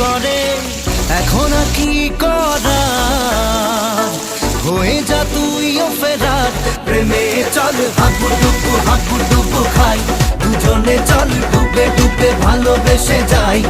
করে, এখন আর কি করার, হয়ে যা তুইও ফেরার। প্রেমে চল হাবুডুবু খাই, দুজনে চল ডুবে ডুবে ভালোবেসে যাই।